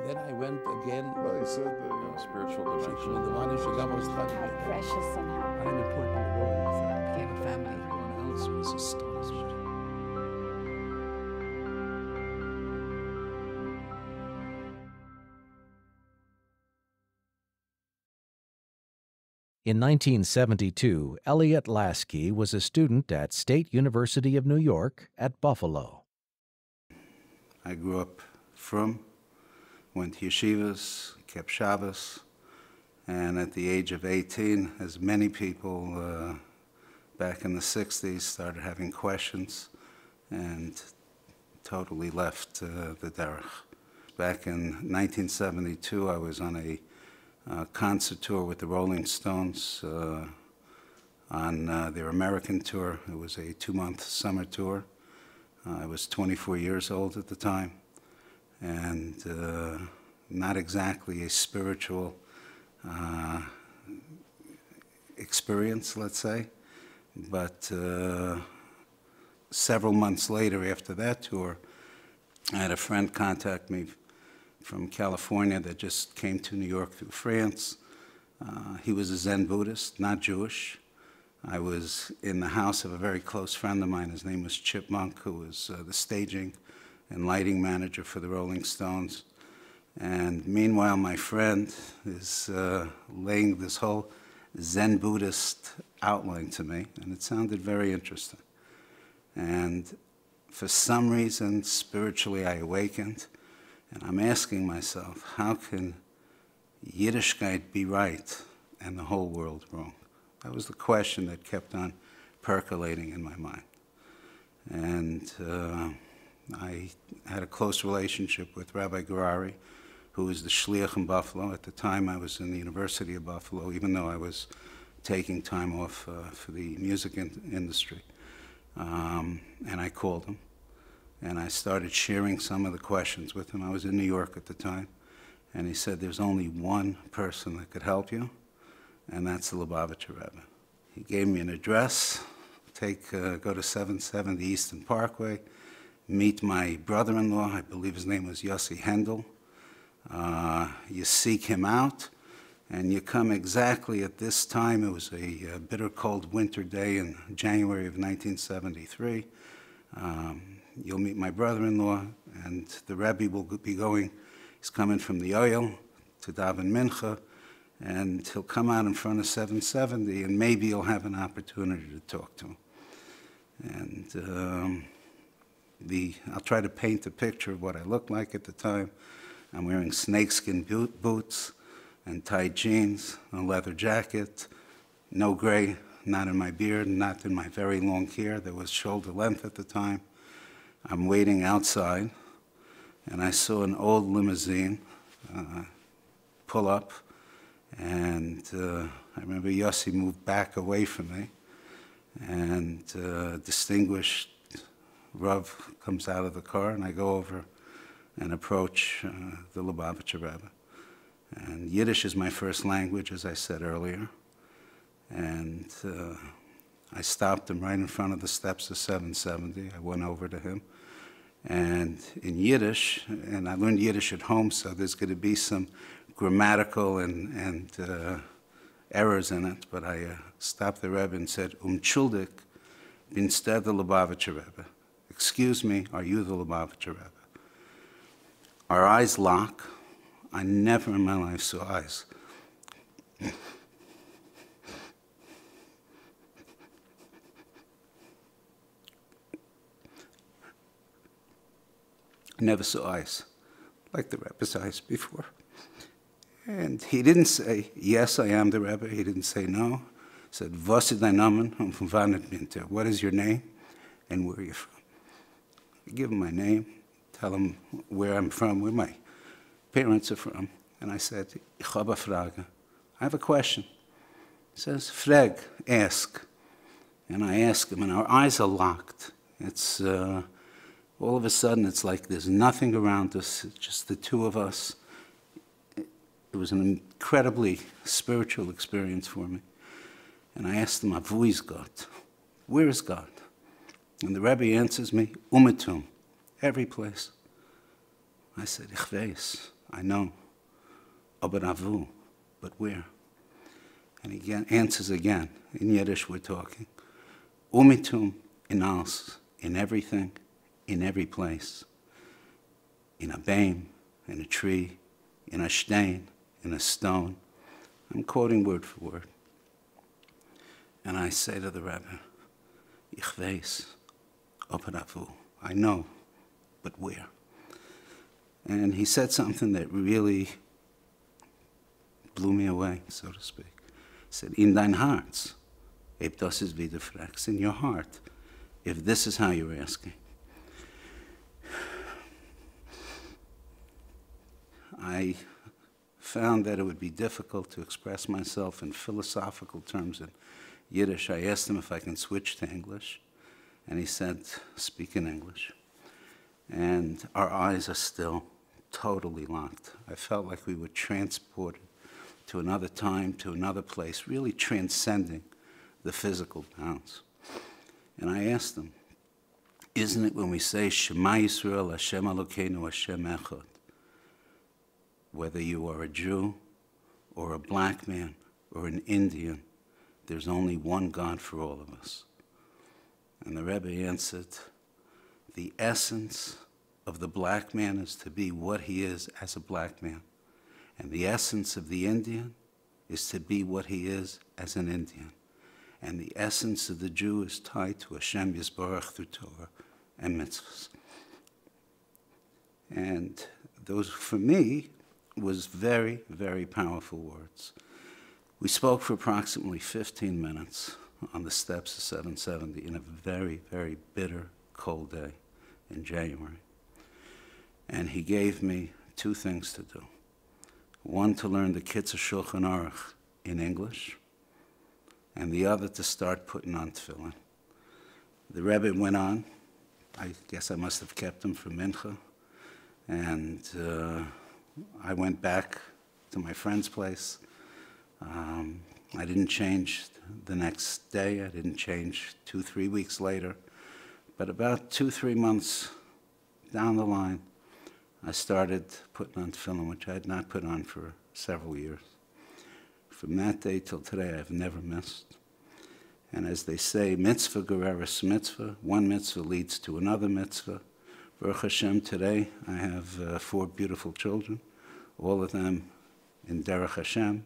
Then I went again. Well, he said the Spiritual dimension. How precious and how unimportant it was, and I became a family. Everyone else was astonishment. In 1972, Elliot Lasky was a student at State University of New York at Buffalo. I grew up frum, went to yeshivas, kept Shabbos, and at the age of 18, as many people back in the 60s started having questions and totally left the derech. Back in 1972, I was on a concert tour with the Rolling Stones on their American tour. It was a 2-month summer tour. I was 24 years old at the time, and not exactly a spiritual experience, let's say, but several months later after that tour, I had a friend contact me from California that just came to New York through France. He was a Zen Buddhist, not Jewish. I was in the house of a very close friend of mine. His name was Chip Monk, who was the staging and lighting manager for the Rolling Stones. And meanwhile, my friend is laying this whole Zen Buddhist outline to me, and it sounded very interesting. And for some reason, spiritually, I awakened. And I'm asking myself, how can Yiddishkeit be right and the whole world wrong? That was the question that kept on percolating in my mind. And I had a close relationship with Rabbi Garari, who was the shliach in Buffalo. At the time, I was in the University of Buffalo, even though I was taking time off for the music industry. And I called him. And I started sharing some of the questions with him. I was in New York at the time. And he said, there's only one person that could help you, and that's the Lubavitcher Rebbe. He gave me an address, go to 770 Isten Parkway, meet my brother-in-law, I believe his name was Yossi Hendel. You seek him out, and you come exactly at this time. It was a bitter cold winter day in January of 1973. You'll meet my brother-in-law, and the Rebbe will be going. He's coming from the oil to daven mincha, and he'll come out in front of 770, and maybe you'll have an opportunity to talk to him. And I'll try to paint a picture of what I looked like at the time. I'm wearing snakeskin boots and tight jeans, a leather jacket, no gray, not in my beard, not in my very long hair that was shoulder length at the time. I'm waiting outside, and I saw an old limousine pull up, and I remember Yossi moved back away from me, and distinguished Rav comes out of the car, and I go over and approach the Lubavitcher Rebbe. And Yiddish is my first language, as I said earlier, and I stopped him right in front of the steps of 770. I went over to him. And in Yiddish, and I learned Yiddish at home, so there's going to be some grammatical and errors in it, but I stopped the Rebbe and said, Schuldig, instead the Lubavitcher Rebbe. Excuse me, are you the Lubavitcher Rebbe? Our eyes lock. I never in my life saw eyes. I never saw eyes like the Rebbe's eyes before. And he didn't say, yes, I am the Rebbe. He didn't say no. He said, was ist dein Name und von wann bist du? What is your name and where are you from? I give him my name, tell him where I'm from, where my parents are from. And I said, ich habe eine Frage. I have a question. He says, frag, ask. And I ask him, and our eyes are locked. It's all of a sudden, it's like there's nothing around us, it's just the two of us. It was an incredibly spiritual experience for me. And I asked him, wo ist Gott? Where is God? And the Rebbe answers me, Umetum, every place. I said, ich weiß. I know. Aber avu, but where? And he answers again. In Yiddish we're talking. Umitum in alles, in everything, in every place. In a beam, in a tree, in a stein, in a stone. I'm quoting word for word. And I say to the Rebbe, Ich weiß, aber avu. I know, but where? And he said something that really blew me away, so to speak. He said, in dein Herz, ob das ist wie du fragst, in your heart, if this is how you're asking. I found that it would be difficult to express myself in philosophical terms in Yiddish. I asked him if I can switch to English, and he said, speak in English. And our eyes are still totally locked. I felt like we were transported to another time, to another place, really transcending the physical bounds. And I asked him, isn't it when we say, Shema Yisrael, Hashem Elokeinu, Hashem Echad, whether you are a Jew or a black man or an Indian, there's only one God for all of us. And the Rebbe answered, the essence of the black man is to be what he is as a black man. And the essence of the Indian is to be what he is as an Indian. And the essence of the Jew is tied to Hashem Yisbarach through Torah and mitzvahs. And those, for me, was very, very powerful words. We spoke for approximately 15 minutes on the steps of 770 in a very, very bitter, cold day in January. And he gave me two things to do. One, to learn the Kitzur Shulchan Aruch in English, and the other to start putting on tefillin. The Rebbe went on. I guess I must have kept him for Mincha. And I went back to my friend's place. I didn't change the next day. I didn't change 2-3 weeks later. But about 2-3 months down the line, I started putting on tefillin, which I had not put on for several years. From that day till today, I've never missed. And as they say, mitzvah gereres mitzvah, one mitzvah leads to another mitzvah. Baruch Hashem, today I have 4 beautiful children, all of them in Derech Hashem.